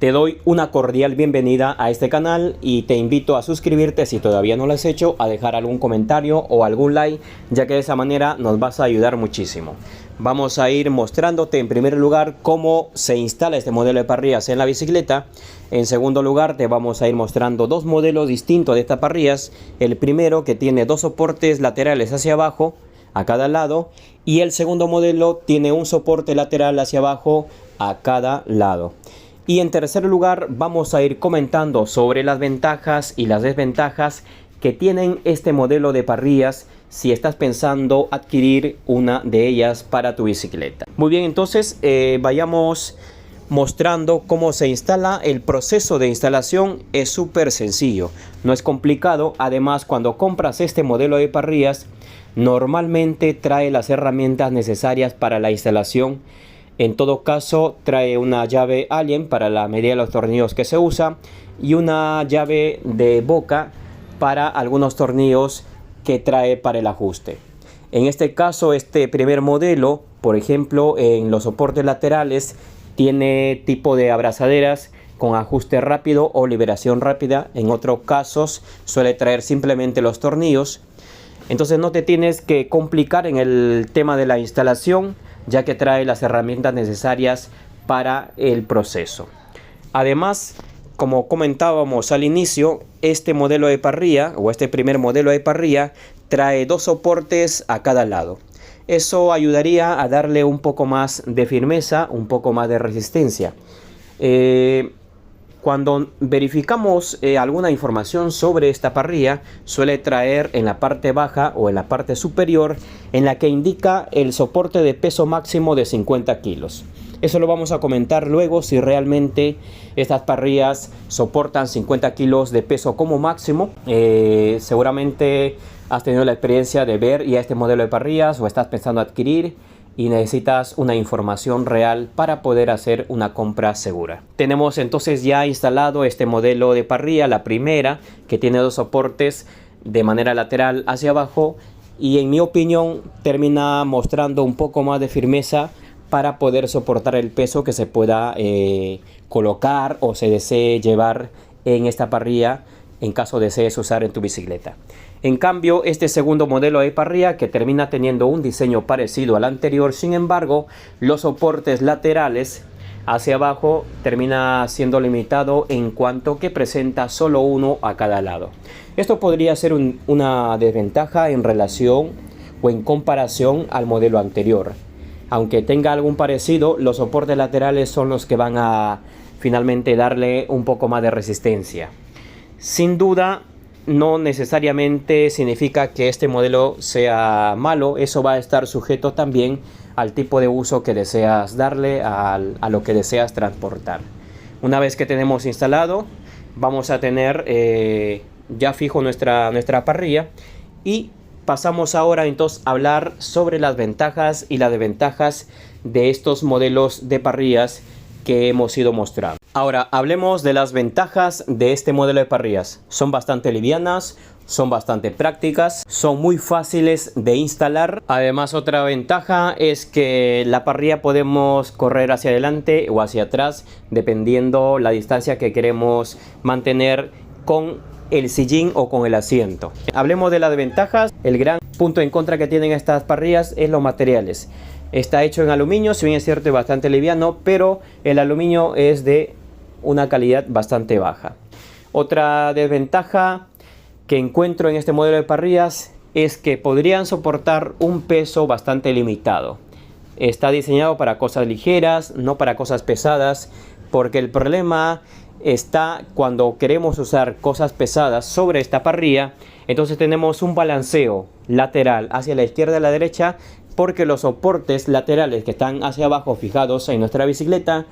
Te doy una cordial bienvenida a este canal y te invito a suscribirte si todavía no lo has hecho, a dejar algún comentario o algún like, ya que de esa manera nos vas a ayudar muchísimo. Vamos a ir mostrándote en primer lugar cómo se instala este modelo de parrillas en la bicicleta. En segundo lugar te vamos a ir mostrando dos modelos distintos de estas parrillas. El primero, que tiene dos soportes laterales hacia abajo a cada lado, y el segundo modelo tiene un soporte lateral hacia abajo a cada lado. Y en tercer lugar vamos a ir comentando sobre las ventajas y las desventajas que tienen este modelo de parrillas si estás pensando adquirir una de ellas para tu bicicleta. Muy bien, entonces vayamos mostrando cómo se instala. El proceso de instalación es súper sencillo, no es complicado. Además, cuando compras este modelo de parrillas, normalmente trae las herramientas necesarias para la instalación. En todo caso, trae una llave Allen para la medida de los tornillos que se usa y una llave de boca para algunos tornillos que trae para el ajuste. En este caso, este primer modelo, por ejemplo, en los soportes laterales tiene tipo de abrazaderas con ajuste rápido o liberación rápida. En otros casos suele traer simplemente los tornillos. Entonces no te tienes que complicar en el tema de la instalación, ya que trae las herramientas necesarias para el proceso. Además, como comentábamos al inicio, este modelo de parrilla o este primer modelo de parrilla trae dos soportes a cada lado. Eso ayudaría a darle un poco más de firmeza, un poco más de resistencia. Cuando verificamos alguna información sobre esta parrilla, suele traer en la parte baja o en la parte superior, en la que indica el soporte de peso máximo de 50 kilos. Eso lo vamos a comentar luego, si realmente estas parrillas soportan 50 kilos de peso como máximo. Seguramente has tenido la experiencia de ver ya este modelo de parrillas o estás pensando adquirir y necesitas una información real para poder hacer una compra segura. Tenemos entonces ya instalado este modelo de parrilla, la primera, que tiene dos soportes de manera lateral hacia abajo, y en mi opinión termina mostrando un poco más de firmeza para poder soportar el peso que se pueda colocar o se desee llevar en esta parrilla en caso desees usar en tu bicicleta. En cambio, este segundo modelo de parrilla, que termina teniendo un diseño parecido al anterior, sin embargo, los soportes laterales hacia abajo termina siendo limitado en cuanto que presenta solo uno a cada lado. Esto podría ser una desventaja en relación o en comparación al modelo anterior. Aunque tenga algún parecido, los soportes laterales son los que van a finalmente darle un poco más de resistencia. Sin duda, no necesariamente significa que este modelo sea malo. Eso va a estar sujeto también al tipo de uso que deseas darle a lo que deseas transportar. Una vez que tenemos instalado, vamos a tener ya fijo nuestra parrilla, y pasamos ahora entonces a hablar sobre las ventajas y las desventajas de estos modelos de parrillas que hemos ido mostrando. Ahora hablemos de las ventajas de este modelo de parrillas. Son bastante livianas, son bastante prácticas, son muy fáciles de instalar. Además, otra ventaja es que la parrilla podemos correr hacia adelante o hacia atrás dependiendo la distancia que queremos mantener con el sillín o con el asiento. Hablemos de las desventajas. El gran punto en contra que tienen estas parrillas es los materiales. Está hecho en aluminio, si bien es cierto es bastante liviano, pero el aluminio es de una calidad bastante baja. Otra desventaja que encuentro en este modelo de parrillas es que podrían soportar un peso bastante limitado. Está diseñado para cosas ligeras, no para cosas pesadas, porque el problema está cuando queremos usar cosas pesadas sobre esta parrilla. Entonces tenemos un balanceo lateral hacia la izquierda y la derecha, porque los soportes laterales que están hacia abajo fijados en nuestra bicicleta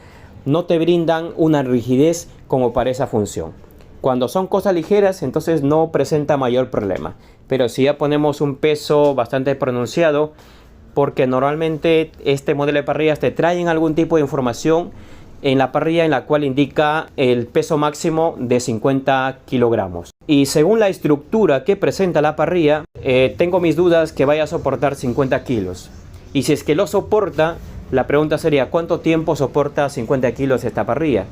no te brindan una rigidez como para esa función. Cuando son cosas ligeras, entonces no presenta mayor problema, pero si ya ponemos un peso bastante pronunciado, porque normalmente este modelo de parrillas te traen algún tipo de información en la parrilla en la cual indica el peso máximo de 50 kilogramos. Y según la estructura que presenta la parrilla, tengo mis dudas que vaya a soportar 50 kilos. Y si es que lo soporta, la pregunta sería: ¿cuánto tiempo soporta 50 kilos esta parrilla?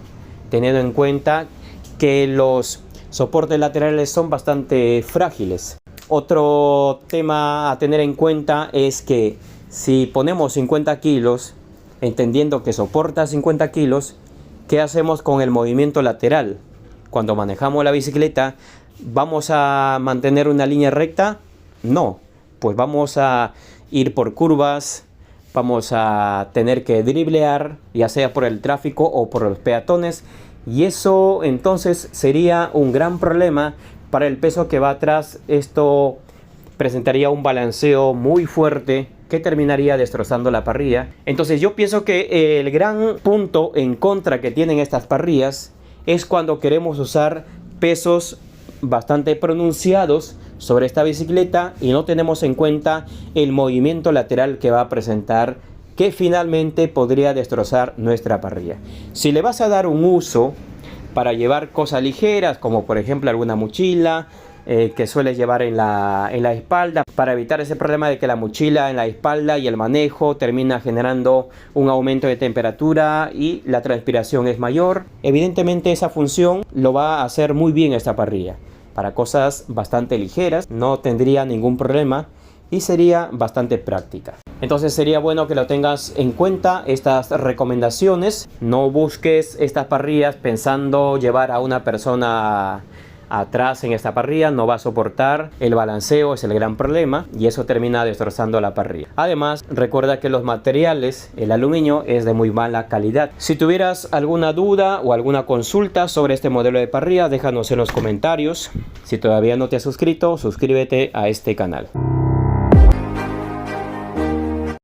teniendo en cuenta que los soportes laterales son bastante frágiles. Otro tema a tener en cuenta es que si ponemos 50 kilos, entendiendo que soporta 50 kilos, ¿qué hacemos con el movimiento lateral? Cuando manejamos la bicicleta, ¿vamos a mantener una línea recta? No, pues vamos a ir por curvas, vamos a tener que driblear, ya sea por el tráfico o por los peatones, y eso entonces sería un gran problema para el peso que va atrás. Esto presentaría un balanceo muy fuerte que terminaría destrozando la parrilla. Entonces yo pienso que el gran punto en contra que tienen estas parrillas es cuando queremos usar pesos bastante pronunciados sobre esta bicicleta y no tenemos en cuenta el movimiento lateral que va a presentar, que finalmente podría destrozar nuestra parrilla. Si le vas a dar un uso para llevar cosas ligeras, como por ejemplo alguna mochila que sueles llevar en la espalda, para evitar ese problema de que la mochila en la espalda y el manejo termina generando un aumento de temperatura y la transpiración es mayor, evidentemente esa función lo va a hacer muy bien esta parrilla. Para cosas bastante ligeras no tendría ningún problema y sería bastante práctica. Entonces sería bueno que lo tengas en cuenta, estas recomendaciones. No busques estas parrillas pensando llevar a una persona atrás en esta parrilla, no va a soportar, el balanceo es el gran problema y eso termina destrozando la parrilla. Además, recuerda que los materiales, el aluminio es de muy mala calidad. Si tuvieras alguna duda o alguna consulta sobre este modelo de parrilla, déjanos en los comentarios. Si todavía no te has suscrito, suscríbete a este canal.